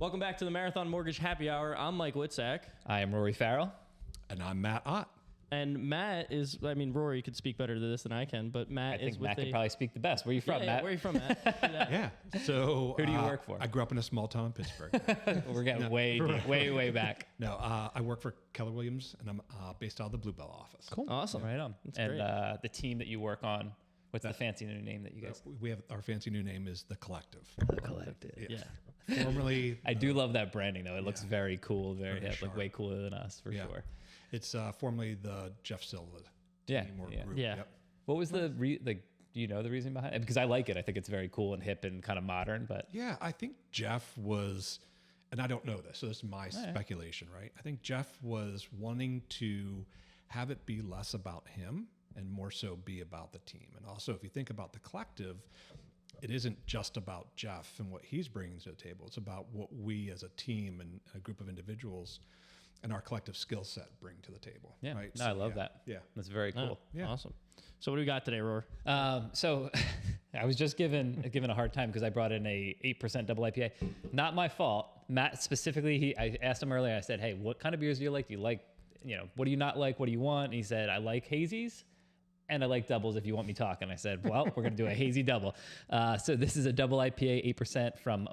Welcome back to the Marathon Mortgage Happy Hour. I'm Mike Witzak. I am Rory Farrell. And I'm Matt Ott. And Matt is, Rory could speak better to this than I can, but Matt I is think with Matt can probably speak the best. Where are you from, Matt? Where are you from, Matt? Yeah. So Who do you work for? I grew up in a small town in Pittsburgh. We're getting way back. No, I work for Keller Williams, and I'm based out of the Bluebell office. Cool. Awesome. Right on. That's and great. The team that you work on, what's the fancy new name that you guys? We have our fancy new name is the Collective. The Collective. Yeah. Formerly, I do love that branding though. It looks very cool, very hip, like sharp. way cooler than us for sure. it's formerly the Jeff Silva. Yeah, team or yeah. group. Yeah. Yep. What was the do you know the reason behind it? Because I like it. I think it's very cool and hip and kind of modern. But Yeah, I think Jeff was, and I don't know this, so this is my speculation, right? I think Jeff was wanting to have it be less about him and more so be about the team. And also, if you think about the Collective, it isn't just about Jeff and what he's bringing to the table. It's about what we as a team and a group of individuals and our collective skill set bring to the table. yeah, Right? no, I love that. Yeah. That's very cool. Yeah. Awesome. So what do we got today, Rory? So I was just given a hard time because I brought in a 8% double IPA. Not my fault. Matt specifically, I asked him earlier. I said, "Hey, what kind of beers do you like? Do you like, what do you not like? What do you want?" And he said, "I like hazies, and I like doubles. If you want me talking." I said, "Well, we're gonna do a hazy double." So this is a double IPA, 8% from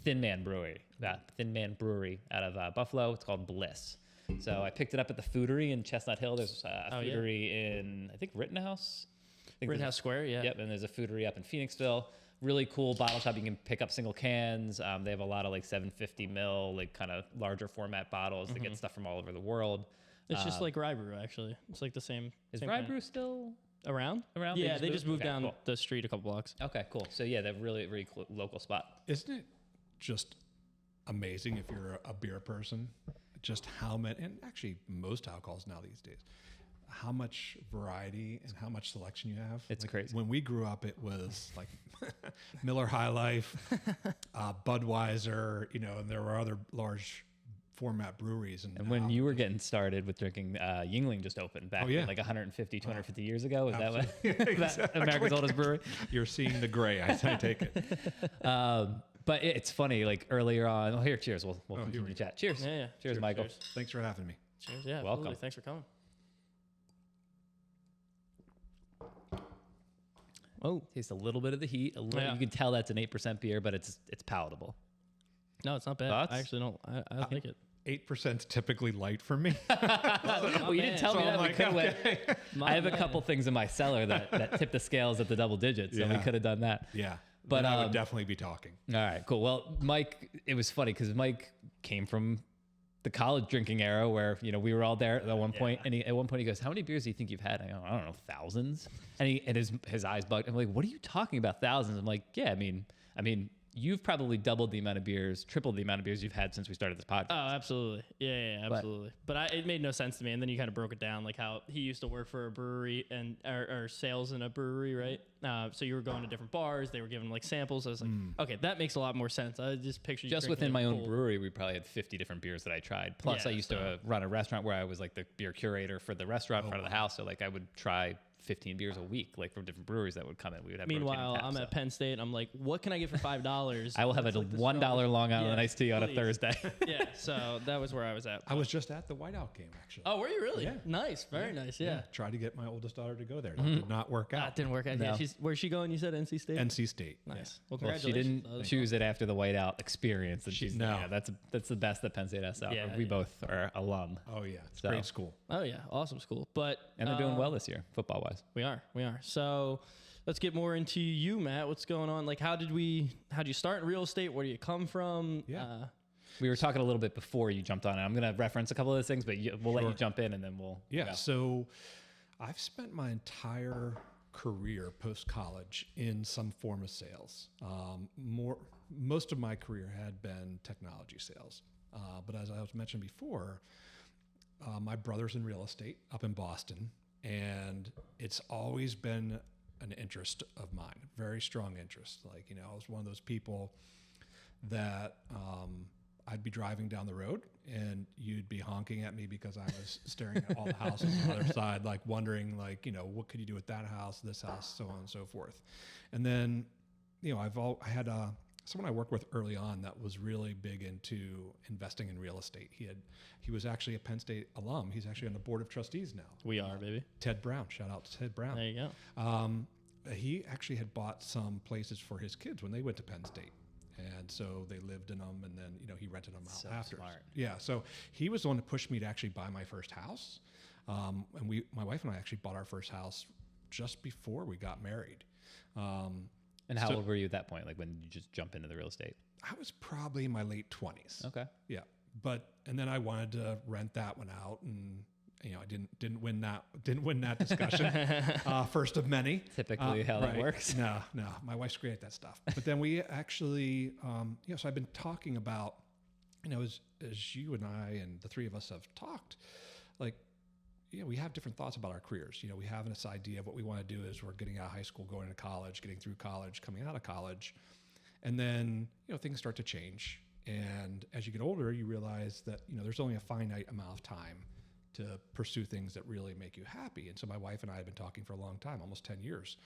Thin Man Brewery out of Buffalo. It's called Bliss. So I picked it up at the Foodery in Chestnut Hill. There's a Foodery in, I think, Rittenhouse. Rittenhouse Square, yeah. Yep, and there's a Foodery up in Phoenixville. Really cool bottle shop. You can pick up single cans. They have a lot of like 750 mil, like kind of larger format bottles to get stuff from all over the world. It's just like Rye Brew, actually. It's like the same. Is same Rye kind. Brew still around? around? Yeah, they just moved Okay, down cool. the street a couple blocks. Okay, cool. So yeah, they're really, really cool, local spot. Isn't it just amazing if you're a beer person, just how many, and actually most alcohols now these days, how much variety and how much selection you have. It's Like, crazy. When we grew up, it was like Miller High Life, Budweiser, and there were other large format breweries. And when you were getting started with drinking, Yingling just opened back like 150, 250 years ago. Is that what that America's oldest brewery? You're seeing the gray, I take it. But it's funny, like earlier on. Oh, here, cheers. We'll continue to chat. Cheers. Yeah. Cheers, Michael. Cheers. Thanks for having me. Cheers. Yeah, Welcome. absolutely. Thanks for coming. Oh, Tastes a little bit of the heat. Yeah. You can tell that's an 8% beer, but it's palatable. no, it's not bad. Thoughts? I actually don't. I like it. 8% typically light for me. Well, you didn't tell me So that. I'm We like, could have went. My I have a man. couple things in my cellar that tip the scales at the double digits, so we Yeah. could have done that. Yeah. But, Then I would definitely be talking. All right, cool. Well, Mike, it was funny because Mike came from the college drinking era where we were all there at one point, and at one point he goes, "How many beers do you think you've had?" I go, "I don't know, thousands." And his eyes bugged. I'm like, "What are you talking about, thousands?" I'm like, "Yeah, I mean, you've probably doubled the amount of beers, tripled the amount of beers you've had since we started this podcast." Oh, absolutely. Yeah, absolutely. But it made no sense to me. And then you kind of broke it down, like how he used to work for a brewery and or sales in a brewery, right? So you were going to different bars. They were giving like samples. I was like, okay, that makes a lot more sense. I just pictured you Just drinking, within like, my own full- brewery, we probably had 50 different beers that I tried. Plus, Yeah, I used to run a restaurant where I was like the beer curator for the restaurant in front of the house. So like I would try 15 beers a week, like from different breweries that would come in. We would have. Meanwhile, rotating taps, I'm so. at Penn State. I'm like, what can I get for $5? I will have a It's like the $1 Long Island Yeah, iced tea on a please. Thursday. Yeah, so that was where I was at. I was just at the Whiteout game, actually. Oh, were you really? Yeah. Nice, very nice. Yeah. Tried to get my oldest daughter to go there. That did not work That out. didn't work out. No. Yeah, where's she going? You said NC State. NC State. Nice. Well, Well, she congratulations. didn't choose it after the whiteout experience. And she's, no. yeah, that's the best that Penn State has to offer. Yeah, We yeah. both are alum, Yeah. Oh, yeah. It's So- a great school. Oh yeah, awesome school. But and they're doing well this year, football wise. We are. So let's get more into you, Matt. What's going on? Like, how'd you start in real estate? Where do you come from? Yeah. We were talking a little bit before you jumped on it. I'm going to reference a couple of those things, but we'll let you jump in and then we'll. Yeah. go. So I've spent my entire career post college in some form of sales. Most of my career had been technology sales. But as I was mentioned before, my brother's in real estate up in Boston, and it's always been an interest of mine, very strong interest. Like, I was one of those people that I'd be driving down the road and you'd be honking at me because I was staring at all the houses on the other side, like wondering, like, what could you do with that house, this house, so on and so forth. And then, I had someone I worked with early on that was really big into investing in real estate. He was actually a Penn State alum. He's actually on the board of trustees now. We are, baby. Ted Brown. Shout out to Ted Brown. There you go. He actually had bought some places for his kids when they went to Penn State. And so they lived in them, and then, he rented them out So after. smart. Yeah. So he was the one that pushed me to actually buy my first house. And my wife and I actually bought our first house just before we got married. And how old were you at that point? Like when you just jump into the real estate? I was probably in my late 20s. Okay. Yeah. And then I wanted to rent that one out, and I didn't win that discussion. First of many. Typically how that works. No, my wife's great at that stuff. But then we actually, so I've been talking about, as you and I and the three of us have talked, like, we have different thoughts about our careers. We have this idea of what we want to do as we're getting out of high school, going to college, getting through college, coming out of college. And then, things start to change. And as you get older, you realize that, there's only a finite amount of time to pursue things that really make you happy. And so my wife and I have been talking for a long time, almost 10 years,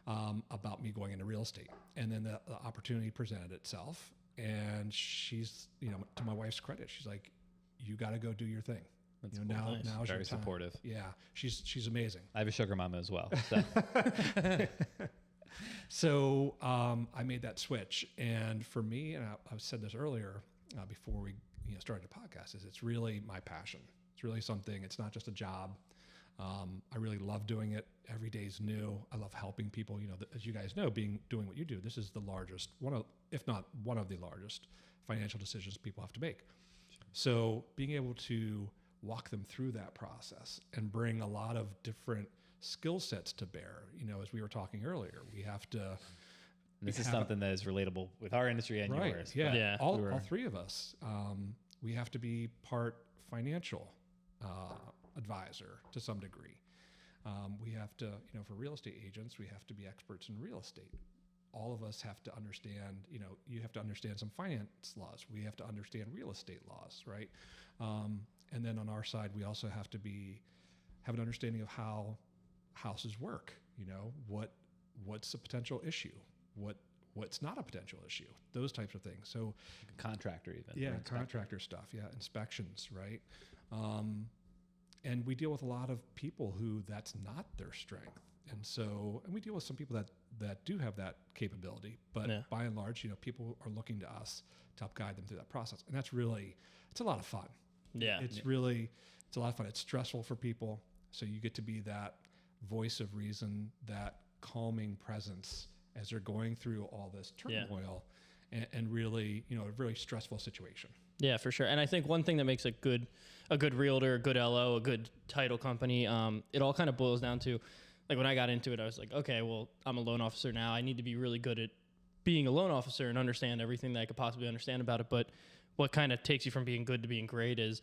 about me going into real estate. And then the opportunity presented itself. And she's, to my wife's credit, she's like, you got to go do your thing. That's cool. Now's Very your time. supportive. Yeah, she's amazing. I have a sugar mama as well. So. So I made that switch, and for me, and I said this earlier before we started the podcast, is it's really my passion. It's really something. It's not just a job. I really love doing it. Every day's new. I love helping people. As you guys know, doing what you do, this is the largest, if not one of the largest financial decisions people have to make. So being able to walk them through that process and bring a lot of different skill sets to bear. As we were talking earlier, we have to. This is something that is relatable with our industry and right, yours. Yeah, Yeah. all three of us. We have to be part financial advisor to some degree. We have to, for real estate agents, we have to be experts in real estate. All of us have to understand, you have to understand some finance laws. We have to understand real estate laws, right? And then on our side, we also have to have an understanding of how houses work. What's a potential issue? What's not a potential issue? Those types of things. So Contractor even. yeah, contractor stuff. Yeah, inspections, right? And we deal with a lot of people who that's not their strength. And we deal with some people that do have that capability, but by and large, people are looking to us to help guide them through that process. And that's really, it's a lot of fun. Yeah. It's a lot of fun. It's stressful for people. So you get to be that voice of reason, that calming presence as they're going through all this turmoil and really, a really stressful situation. Yeah, for sure. And I think one thing that makes a good realtor, a good LO, a good title company, it all kind of boils down to, like when I got into it, I was like, okay, well, I'm a loan officer now. I need to be really good at being a loan officer and understand everything that I could possibly understand about it. But what kind of takes you from being good to being great is,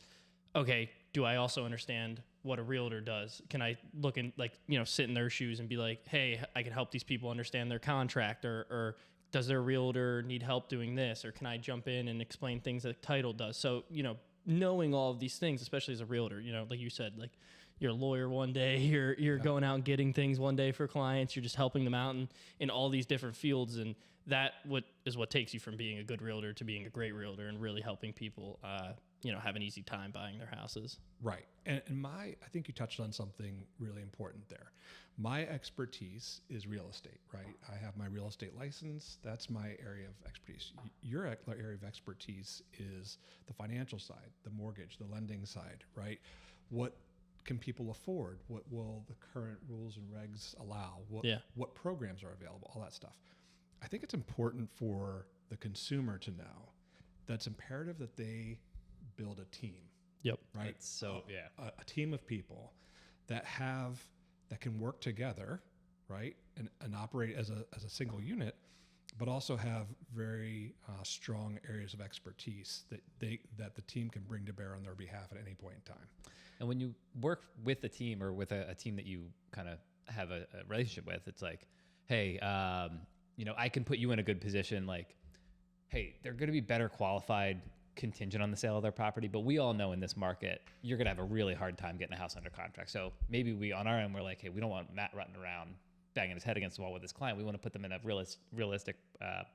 okay, do I also understand what a realtor does? Can I look in, sit in their shoes and be like, hey, I can help these people understand their contract, or does their realtor need help doing this? Or can I jump in and explain things that title does? So, knowing all of these things, especially as a realtor, like you said, like you're a lawyer one day, you're going out and getting things one day for clients, you're just helping them out in all these different fields. And that is what takes you from being a good realtor to being a great realtor and really helping people, have an easy time buying their houses. Right. And I think you touched on something really important there. My expertise is real estate, right? I have my real estate license. That's my area of expertise. Your area of expertise is the financial side, the mortgage, the lending side, right? What can people afford? What will the current rules and regs allow? What programs are available? All that stuff. I think it's important for the consumer to know that's imperative that they build a team. Yep. Right. So a team of people that can work together, right, and operate as a single unit, but also have very strong areas of expertise that the team can bring to bear on their behalf at any point in time. And when you work with a team or with a team that you kind of have a relationship with, it's like, hey, I can put you in a good position. Like, hey, they're going to be better qualified contingent on the sale of their property, but we all know in this market, you're going to have a really hard time getting a house under contract. So maybe we, on our end, we're like, hey, we don't want Matt running around banging his head against the wall with his client. We want to put them in a realistic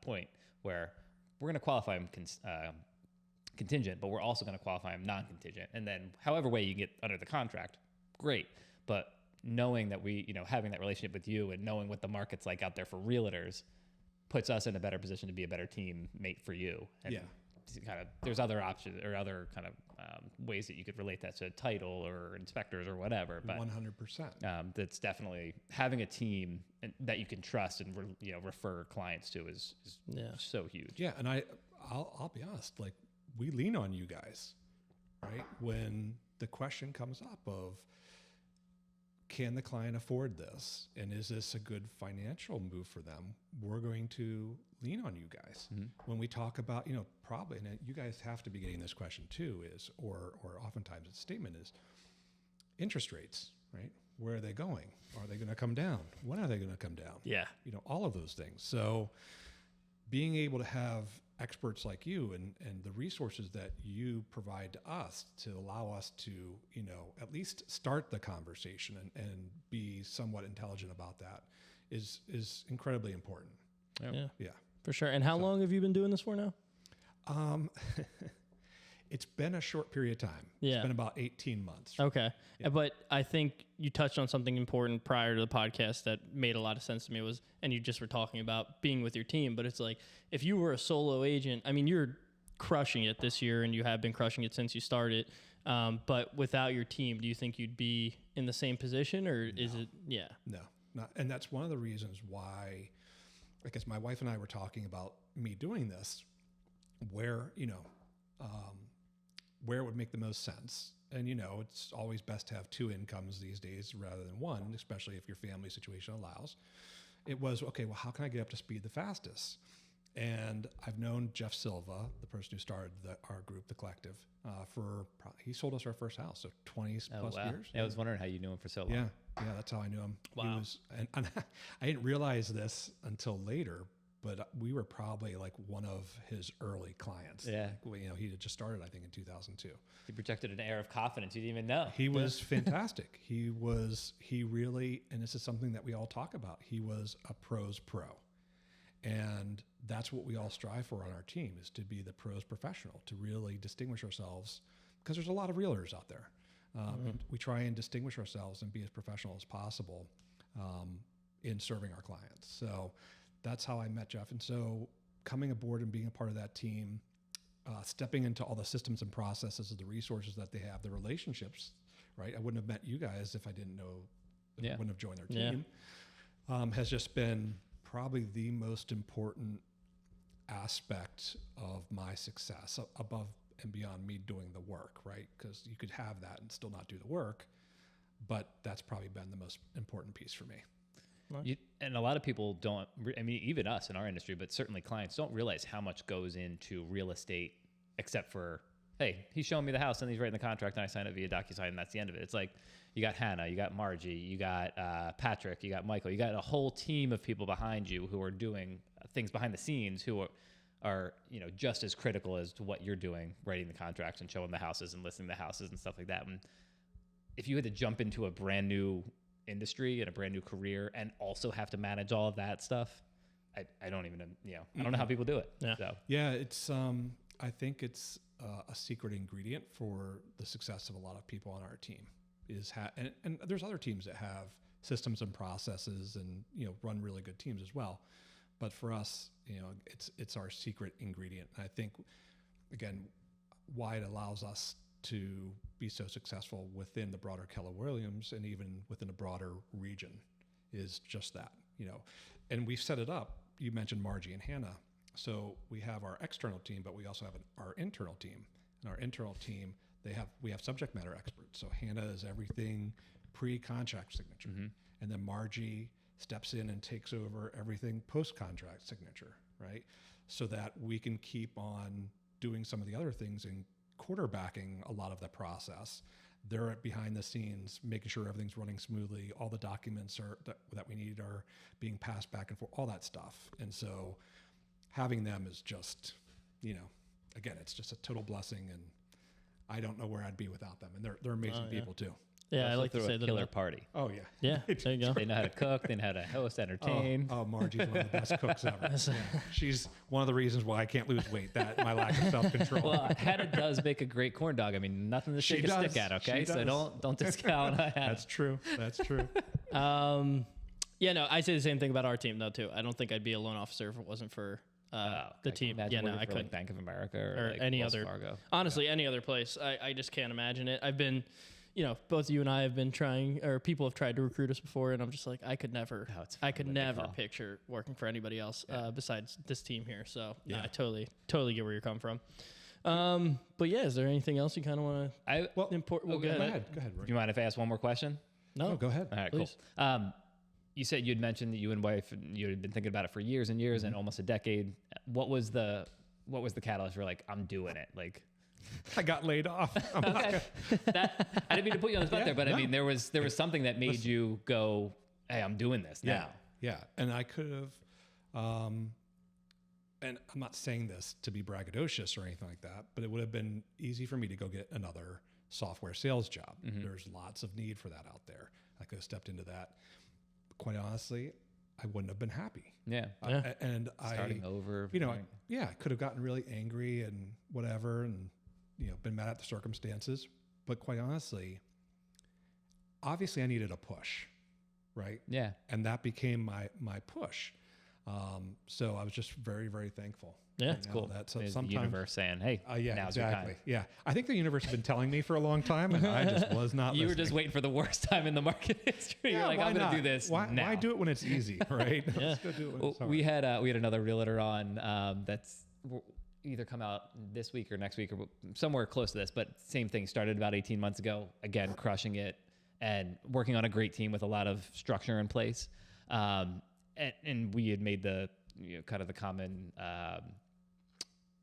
point where we're going to qualify him contingent, but we're also going to qualify him non-contingent. And then however way you get under the contract, great. But knowing that we, having that relationship with you and knowing what the market's like out there for realtors puts us in a better position to be a better teammate for you. And Yeah. kind of, there's other options or other kind of ways that you could relate that to title or inspectors or whatever. But 100%. that's definitely having a team that you can trust and refer clients to is so huge. Yeah, and I'll be honest, like we lean on you guys, right? When the question comes up of, can the client afford this? And is this a good financial move for them? We're going to lean on you guys. Mm-hmm. When we talk about, probably, and you guys have to be getting this question too, or oftentimes the statement is interest rates, right? Where are they going? Are they going to come down? When are they going to come down? Yeah. All of those things. So being able to have experts like you and the resources that you provide to us to allow us to, at least start the conversation and be somewhat intelligent about that is incredibly important. Yeah, for sure. And how long have you been doing this for now? It's been a short period of time. Yeah. It's been about 18 months. Okay. Yeah. But I think you touched on something important prior to the podcast that made a lot of sense to me and you just were talking about being with your team, but it's like, if you were a solo agent, I mean, you're crushing it this year and you have been crushing it since you started. But without your team, do you think you'd be in the same position or is it? Yeah. No, not. And that's one of the reasons why, I guess my wife and I were talking about me doing this, where it would make the most sense. And, it's always best to have two incomes these days rather than one, especially if your family situation allows. It was, okay, well, how can I get up to speed the fastest? And I've known Jeff Silva, the person who started our group, The Collective, he sold us our first house, so 20 plus years. Yeah, I was wondering how you knew him for so long. Yeah, that's how I knew him. Wow. He was, and I didn't realize this until later, but we were probably like one of his early clients. Yeah. He had just started, I think, in 2002. He projected an air of confidence you didn't even know. He was fantastic. He really, and this is something that we all talk about, he was a pros pro. And that's what we all strive for on our team, is to be the pros professional, to really distinguish ourselves, because there's a lot of realtors out there. And we try and distinguish ourselves and be as professional as possible in serving our clients. So that's how I met Jeff. And so coming aboard and being a part of that team, stepping into all the systems and processes, the resources that they have, the relationships, right? I wouldn't have met you guys if I didn't know, I wouldn't have joined their team, has just been probably the most important aspect of my success, above and beyond me doing the work, right? Because you could have that and still not do the work, but that's probably been the most important piece for me. And a lot of people don't, I mean, even us in our industry, but certainly clients don't realize how much goes into real estate, except for, hey, he's showing me the house and he's writing the contract and I sign it via DocuSign and that's the end of it. It's like, you got Hannah, you got Margie, you got Patrick, you got Michael, you got a whole team of people behind you who are doing things behind the scenes who are just as critical as to what you're doing, writing the contracts and showing the houses and listing the houses and stuff like that. And if you had to jump into a brand new industry and a brand new career and also have to manage all of that stuff, I don't even, I don't know how people do it. Yeah. So. Yeah, it's, I think it's a secret ingredient for the success of a lot of people on our team is and there's other teams that have systems and processes and, run really good teams as well. But for us, it's our secret ingredient. And I think, again, why it allows us to be so successful within the broader Keller Williams and even within a broader region is just that, and we've set it up. You mentioned Margie and Hannah. So we have our external team, but we also have our internal team. And our internal team, we have subject matter experts. So Hannah is everything pre-contract signature. Mm-hmm. And then Margie steps in and takes over everything post-contract signature, right? So that we can keep on doing some of the other things and quarterbacking a lot of the process. They're behind the scenes, making sure everything's running smoothly. All the documents that we need are being passed back and forth, all that stuff. And so having them is just, again, it's just a total blessing. And I don't know where I'd be without them. And they're amazing people too. Yeah, I Also like to threw say a that. killer about- party. Oh yeah. Yeah, there you go. They know how to cook. They know how to host, entertain. Oh, Margie's one of the best cooks ever. Yeah. She's one of the reasons why I can't lose weight. That my lack of self-control. Well, Hannah does make a great corn dog. I mean, nothing to She shake a stick does. at. Okay, She so does. don't discount Hannah. That's true. That's true. Yeah, no, I say the same thing about our team though too. I don't think I'd be a loan officer if it wasn't for the team. Imagine Yeah, no, working I for, couldn't. like Bank of America or, Or like any Wells other. Fargo. Honestly, any other place. I just can't imagine it. I've been, both you and I have been trying, or people have tried to recruit us before, and I'm just like, I could never, Oh, it's I fun could when they never call. picture working for anybody else besides this team here. So Yeah. I totally get where you're coming from. But yeah, is there anything else you kind of want to Well, import? go ahead. Go ahead, Do Rick. you mind if I ask one more question? No, No, go ahead. All right, Please. cool. You said you'd mentioned that you and wife, you had been thinking about it for years and years and almost a decade. What was the catalyst for like, I'm doing it? Like, I got laid off. I'm not okay. I didn't mean to put you on the spot Yeah, there, but I no. mean, there was something that made you go, hey, I'm doing this Yeah, now. yeah. And I could have, and I'm not saying this to be braggadocious or anything like that, but it would have been easy for me to go get another software sales job. There's lots of need for that out there. I could have stepped into that. Quite honestly, I wouldn't have been happy. Yeah. And Starting I, over. I could have gotten really angry and whatever, and been mad at the circumstances. But quite honestly, obviously, I needed a push, right? Yeah. And that became my push. So I was just very, very thankful. Yeah, it's Cool. That's There's the sometimes. universe saying, hey, Yeah, now's your exactly. time. Yeah, I think the universe has been telling me for a long time, and I just was not. You were listening. just waiting for the worst time in the market history. Yeah, You're like, why I'm going not? to do this Why, now. why do it when it's easy, right? Let's go do it when Well, it's hard. we had another realtor on that's either come out this week or next week or somewhere close to this, but same thing, started about 18 months ago, again crushing it and working on a great team with a lot of structure in place, and we had made the kind of the common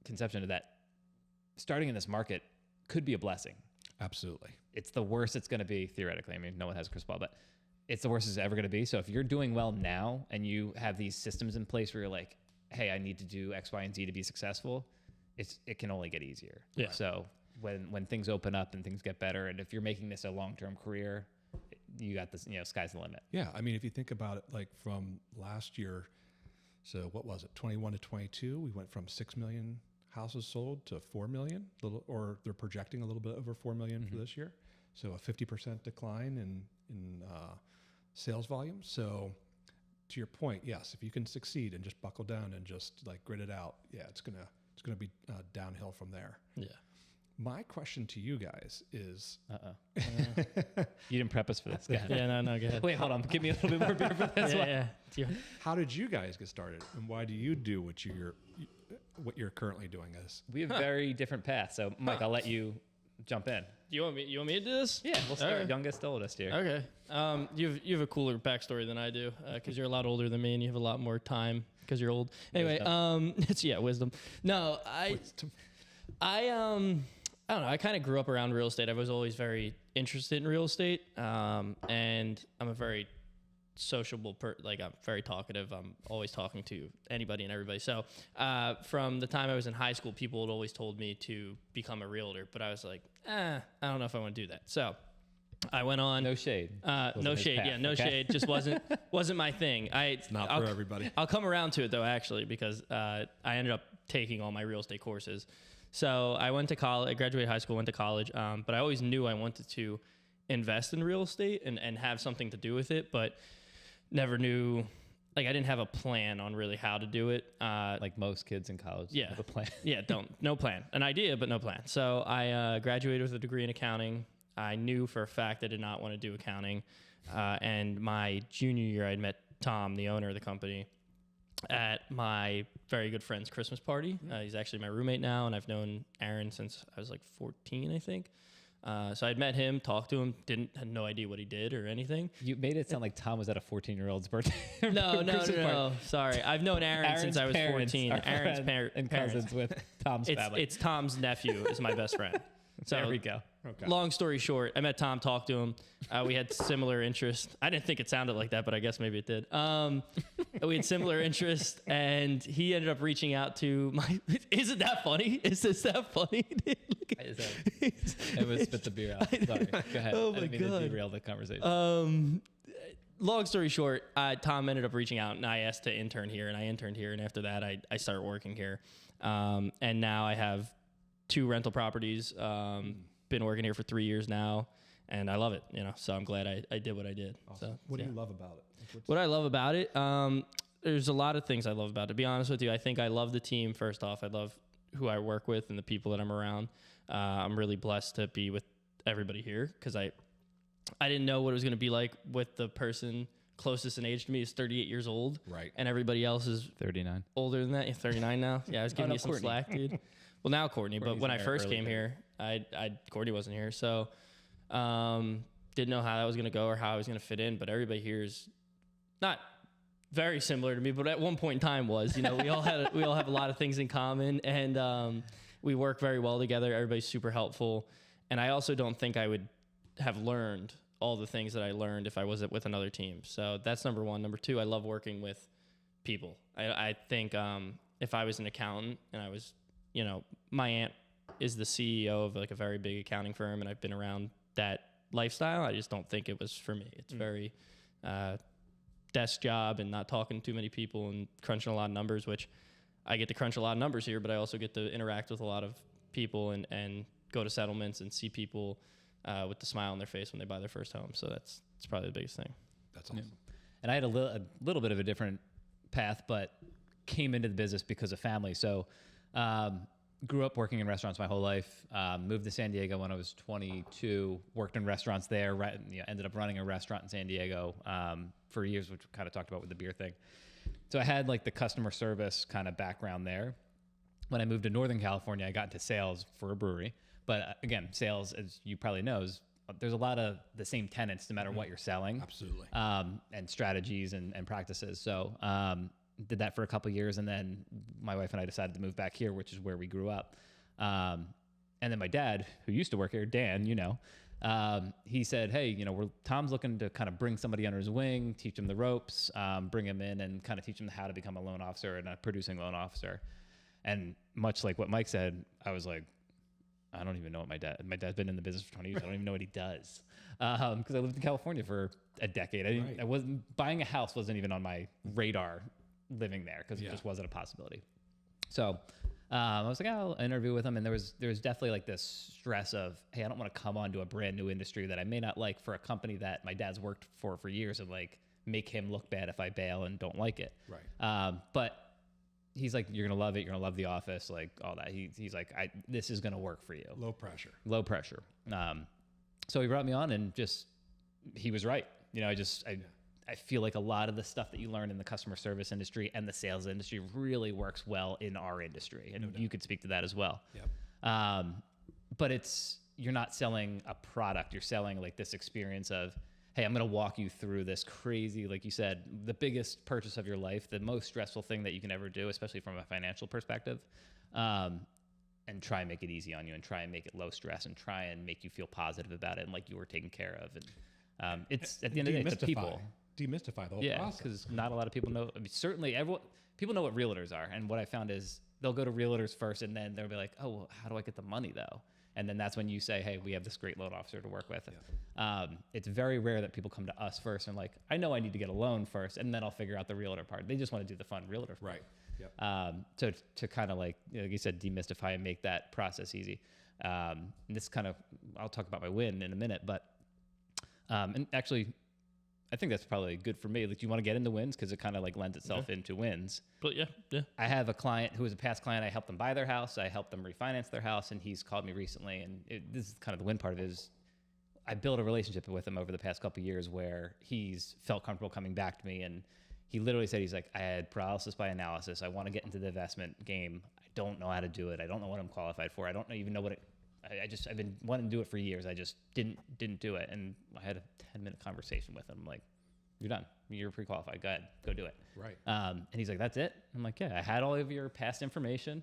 conception of that starting in this market could be a blessing. Absolutely. It's the worst it's going to be theoretically. I mean, no one has a crystal ball, but it's the worst it's ever going to be. So if you're doing well now and you have these systems in place where you're like, hey, I need to do X, Y, and Z to be successful, it can only get easier. Yeah. So when things open up and things get better, and if you're making this a long-term career, you got this, sky's the limit. Yeah, I mean, if you think about it, like from last year, so what was it, 21 to 22, we went from 6 million houses sold to 4 million, or they're projecting a little bit over 4 million for this year. So a 50% decline in sales volume. So to your point, yes, if you can succeed and just buckle down and just like grit it out, yeah, it's gonna be downhill from there. Yeah. My question to you guys is, You didn't prep us for this, guy. Yeah, no, go ahead. Wait, hold on. Give me a little bit more beer for this one. Yeah. how did you guys get started, and why do you do what you're currently doing? As We have very different paths. So, Mike, I'll let you jump in. You want me to do this? Yeah, we'll start Okay. youngest to oldest here. Okay. You have a cooler backstory than I do because you're a lot older than me and you have a lot more time because you're old. Anyway, it's wisdom. No, I don't know. I kind of grew up around real estate. I was always very interested in real estate, and I'm a very sociable like I'm very talkative. I'm always talking to anybody and everybody. So from the time I was in high school, people had always told me to become a realtor, but I was like, I don't know if I want to do that. So I went on. No shade. No his shade. path, Yeah, no okay? shade. Just wasn't my thing. It's not for everybody. I'll come around to it though, actually, because I ended up taking all my real estate courses. So I went to college. I graduated high school, went to college, but I always knew I wanted to invest in real estate and have something to do with it, but never knew. Like I didn't have a plan on really how to do it. Like most kids in college. Yeah. Have a plan. Yeah, no plan. An idea, but no plan. So I graduated with a degree in accounting. I knew for a fact I did not want to do accounting. And my junior year, I'd met Tom, the owner of the company, at my very good friend's Christmas party. He's actually my roommate now, and I've known Aaron since I was like 14, I think. So I'd met him, talked to him, had no idea what he did or anything. You made it sound like Tom was at a 14-year-old's birthday. No, Christmas party. no. Sorry. I've known Aaron since I was parents 14. are Aaron's friends and parents. cousins with Tom's family. It's Tom's nephew is my best friend. So there we go. Okay. Long story short, I met Tom, talked to him. We had similar interests. I didn't think it sounded like that, but I guess maybe it did. We had similar interests, and he ended up reaching out to my. Isn't that funny? Is this that funny? I was spit the beer out. Sorry. Go ahead. Oh I my didn't mean to God. derail the conversation. Long story short, Tom ended up reaching out, and I asked to intern here, and I interned here, and after that, I started working here, and now I have 2 rental properties. Been working here for 3 years now, and I love it. So I'm glad I did what I did. Awesome. So What yeah. do you love about it? What I love about it, there's a lot of things I love about it. To be honest with you, I think I love the team. First off, I love who I work with and the people that I'm around. I'm really blessed to be with everybody here because I didn't know what it was going to be like with the person closest in age to me is 38 years old. Right. And everybody else is 39. older than that. You're 39 now. Yeah, I was giving no, you some Courtney. slack, dude. Well, now Courtney, but Courtney's when in I her first early came 30s. here, Courtney wasn't here, so didn't know how that was gonna go or how I was gonna fit in. But everybody here is not very similar to me, but at one point in time was. We all have a lot of things in common, and we work very well together. Everybody's super helpful, and I also don't think I would have learned all the things that I learned if I was with another team. So that's number one. Number two, I love working with people. I think if I was an accountant and I was, my aunt is the CEO of like a very big accounting firm, and I've been around that lifestyle. I just don't think it was for me. It's very desk job and not talking to too many people and crunching a lot of numbers, which I get to crunch a lot of numbers here, but I also get to interact with a lot of people and go to settlements and see people with the smile on their face when they buy their first home. So that's probably the biggest thing. That's awesome. And I had a little bit of a different path, but came into the business because of family. So grew up working in restaurants my whole life. Moved to San Diego when I was 22. Worked in restaurants there. Ended up running a restaurant in San Diego for years, which we kind of talked about with the beer thing. So I had like the customer service kind of background there. When I moved to Northern California, I got into sales for a brewery. But again, sales, as you probably know, there's a lot of the same tenets no matter what you're selling. Absolutely. And strategies and practices. So did that for a couple of years, and then my wife and I decided to move back here, which is where we grew up. And then my dad, who used to work here, Dan, he said, hey, Tom's looking to kind of bring somebody under his wing, teach him the ropes, bring him in and kind of teach him how to become a loan officer and a producing loan officer. And much like what Mike said, I was like, I don't even know what my dad's been in the business for 20 years. I don't even know what he does. Because I lived in California for a decade. I wasn't buying a house wasn't even on my radar living there because it just wasn't a possibility. So I was like, I'll interview with him. And there was definitely like this stress of, hey, I don't want to come onto a brand new industry that I may not like for a company that my dad's worked for years and like make him look bad if I bail and don't like it. Right. But he's like, you're going to love it. You're going to love the office, like all that. He's like, this is going to work for you. Low pressure. Low pressure. So he brought me on and he was right. I feel like a lot of the stuff that you learn in the customer service industry and the sales industry really works well in our industry. And you could speak to that as well. Yep. But you're not selling a product. You're selling like this experience of, hey, I'm going to walk you through this crazy, like you said, the biggest purchase of your life, the most stressful thing that you can ever do, especially from a financial perspective, and try and make it easy on you and try and make it low stress and try and make you feel positive about it and like you were taken care of. And it's at the end of the day, it's the people. Demystify the whole Yeah, process. because not a lot of people know. I mean, certainly people know what realtors are. And what I found is they'll go to realtors first and then they'll be like, oh, well, how do I get the money though? And then that's when you say, hey, we have this great loan officer to work with. Yeah. It's very rare that people come to us first and like, I know I need to get a loan first, and then I'll figure out the realtor part. They just want to do the fun realtor part. Right. Yep. So to kind of like you said, demystify and make that process easy. And this kind of, I'll talk about my win in a minute, but and actually, I think that's probably good for me. Like, you want to get into wins because it kind of like lends itself into wins. But yeah. I have a client who was a past client. I helped them buy their house. I helped them refinance their house, and he's called me recently. And this is kind of the win part of it is I built a relationship with him over the past couple of years where he's felt comfortable coming back to me. And he literally said, he's like, I had paralysis by analysis. I want to get into the investment game. I don't know how to do it. I don't know what I'm qualified for. I don't even know what it. I've been wanting to do it for years. I just didn't do it. And I had a 10-minute conversation with him. I'm like, you're done. You're pre-qualified. Go ahead. Go do it. Right. And he's like, that's it? I'm like, yeah, I had all of your past information.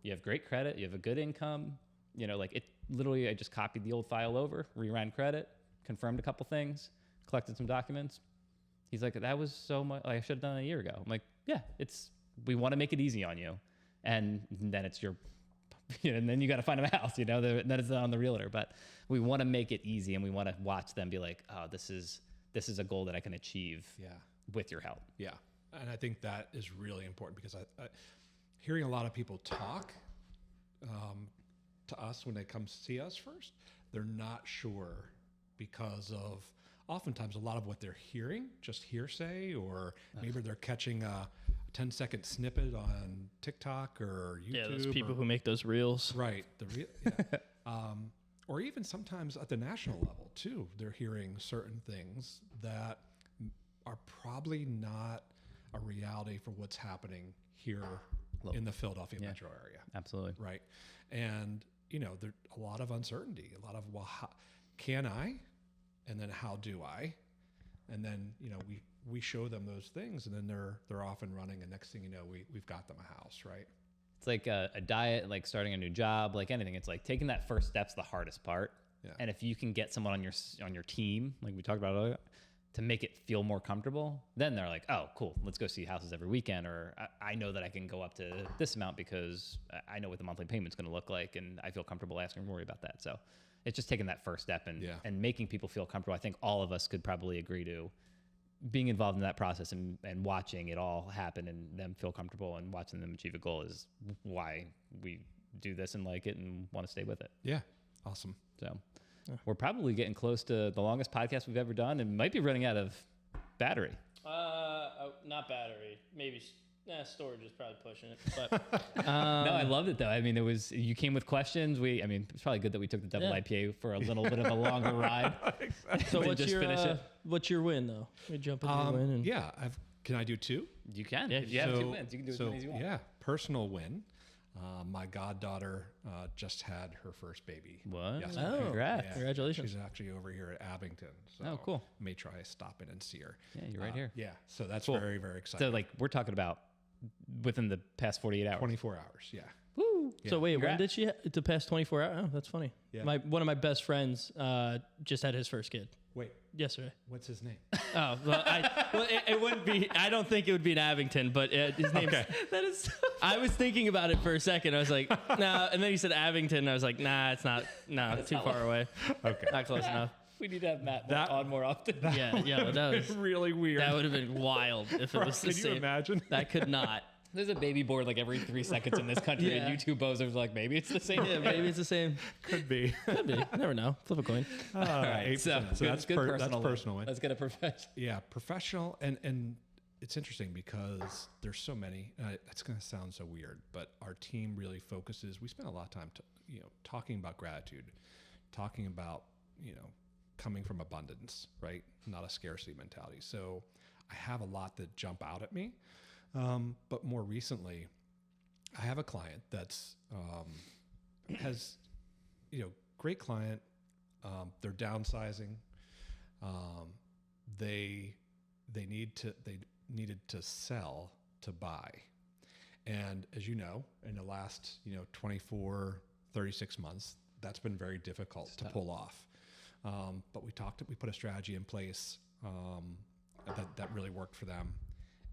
You have great credit. You have a good income. you know, like it literally, I just copied the old file over, reran credit, confirmed a couple things, collected some documents. He's like, that was so much, like, I should have done it a year ago. I'm like, yeah, we want to make it easy on you. And then it's your, you know, and then you got to find a house, you know, then it's on the realtor. But we want to make it easy, and we want to watch them be like, oh, this is a goal that I can achieve with your help. Yeah. And I think that is really important, because I hearing a lot of people talk to us when they come see us first, they're not sure because of oftentimes a lot of what they're hearing, just hearsay, or maybe they're catching a 10-second snippet on TikTok or YouTube. Yeah, those people who make those reels. Right. Or even sometimes at the national level too, they're hearing certain things that are probably not a reality for what's happening here in the Philadelphia metro area. Absolutely. Right. And, you know, there's a lot of uncertainty, a lot of, well, how, can I? And then how do I? And then, you know, we show them those things, and then they're off and running. And next thing you know, we've got them a house, right? It's like a diet, like starting a new job, like anything. It's like taking that first step's the hardest part. Yeah. And if you can get someone on your team, like we talked about earlier, to make it feel more comfortable, then they're like, oh, cool, let's go see houses every weekend. Or I know that I can go up to this amount because I know what the monthly payment's going to look like, and I feel comfortable asking and worry about that. So it's just taking that first step and making people feel comfortable. I think all of us could probably agree to being involved in that process and watching it all happen and them feel comfortable and watching them achieve a goal is why we do this and like it and want to stay with it. Yeah. Awesome. So we're probably getting close to the longest podcast we've ever done, and might be running out of battery. Not battery. Maybe storage is probably pushing it. But No, I loved it though. I mean, you came with questions. It's probably good that we took the double IPA for a little bit of a longer ride. Exactly. So what's your win though? We jump into your win. And Yeah. Can I do two? You can. Yeah, if you have 2 wins, you can do as many as you want. Yeah. Personal win. My goddaughter just had her first baby. What? yesterday. Oh, congrats. Congratulations. She's actually over here at Abington. So Oh, cool. May try stopping and see her. Yeah, you're right here. Yeah. So that's Cool. very, very exciting. So like we're talking about within the past 48 hours. 24 hours. Yeah. Woo. Yeah. So wait, when Congrats. did she the past 24 hours? Oh, that's funny. Yeah. One of my best friends just had his first kid Wait, yesterday. what's his name? Oh, well, it wouldn't be. I don't think it would be in Abington, but his name. Okay. That is. So I was thinking about it for a second. I was like, nah, and then he said Abington. And I was like, nah, it's not. No, too far away. Okay. Not close enough. We need to have Matt That- on more often. Yeah, that was really weird. that would have been wild if it was the Can you same. imagine? That could not. There's a baby board like every 3 seconds in this country, Yeah. and you two bozos are like, maybe it's the same. Yeah, maybe it's the same. Could be. Could be. Never know. Flip a coin. All right, so that's good personal win. personal win. Let's get a professional. Yeah, professional, and it's interesting because there's so many. It's going to sound so weird, but our team really focuses. We spend a lot of time, talking about gratitude, talking about coming from abundance, right? Not a scarcity mentality. So I have a lot that jump out at me, but more recently, I have a client that's has great client. They're downsizing. They needed to sell to buy. And as you know, in the last, 24, 36 months, that's been very difficult to pull off. But we put a strategy in place that really worked for them.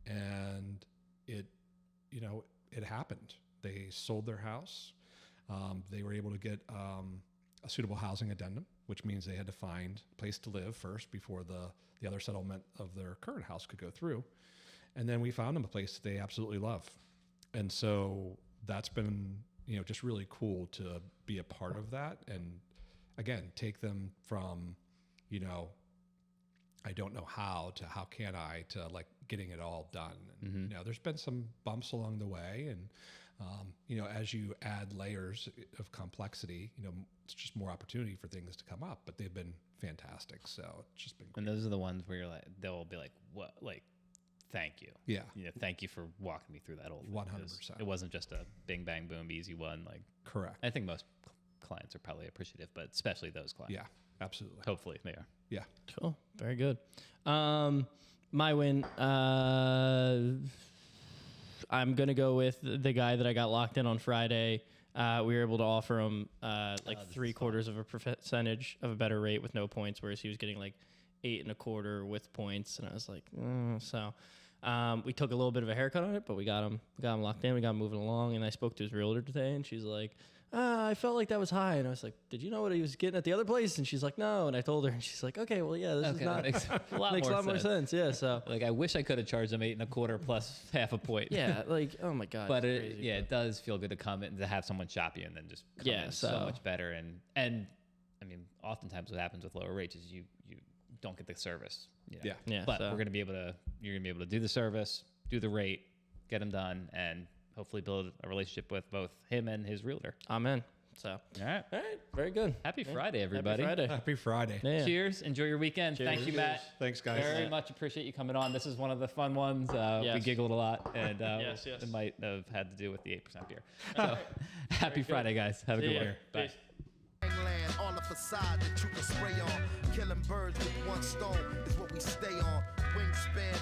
And it happened. They sold their house. They were able to get a suitable housing addendum, which means they had to find a place to live first before the other settlement of their current house could go through. And then we found them a place that they absolutely love. And so that's been, just really cool to be a part of that. And again, take them from, I don't know how to how can I to like getting it all done. And, there's been some bumps along the way. And, as you add layers of complexity, it's just more opportunity for things to come up, but they've been fantastic. So it's just been great. And those are the ones where you're like, they'll be like, what? Like, thank you. Yeah. Thank you for walking me through that whole thing. 100%. It wasn't just a bing, bang, boom, easy one. Like, Correct. I think most clients are probably appreciative, but especially those clients. Yeah, absolutely. Hopefully they are. Yeah. Cool. Very good. My win. I'm gonna go with the guy that I got locked in on Friday. we were able to offer him like 3/4 of a percentage of a better rate with no points, whereas he was getting like 8 1/4 with points. And I was like, so we took a little bit of a haircut on it, but we got him locked in. We got him moving along. And I spoke to his realtor today, and she's like, I felt like that was high. And I was like, did you know what he was getting at the other place? And she's like, no. And I told her, and she's like, okay, well, yeah, this is not makes a lot makes a lot more sense. sense. Yeah. So Like, I wish I could have charged him 8 1/4 plus half a point. yeah, like, oh my God. But it's crazy, it does feel good to come in to have someone shop you and then just come Yeah, in so so- much better. And I mean, oftentimes what happens with lower rates is you don't get the service. You know? Yeah. Yeah, But so- you're gonna be able to do the service, do the rate, get them done, and hopefully build a relationship with both him and his realtor. Amen. So, All right. all right, very good. Happy Friday, everybody. Happy Friday. Happy Friday. Yeah. Cheers. Enjoy your weekend. Cheers. Thank you, Matt. Thanks, guys. Very much appreciate you coming on. This is one of the fun ones. We Yes. giggled a lot, and Yes. it might have had to do with the 8% beer. So, happy Friday, guys. Have a See good ya. one. Bye. Peace. Land on the facade that you can spray on. Killing birds with one stone is what we stay on. Wingspan.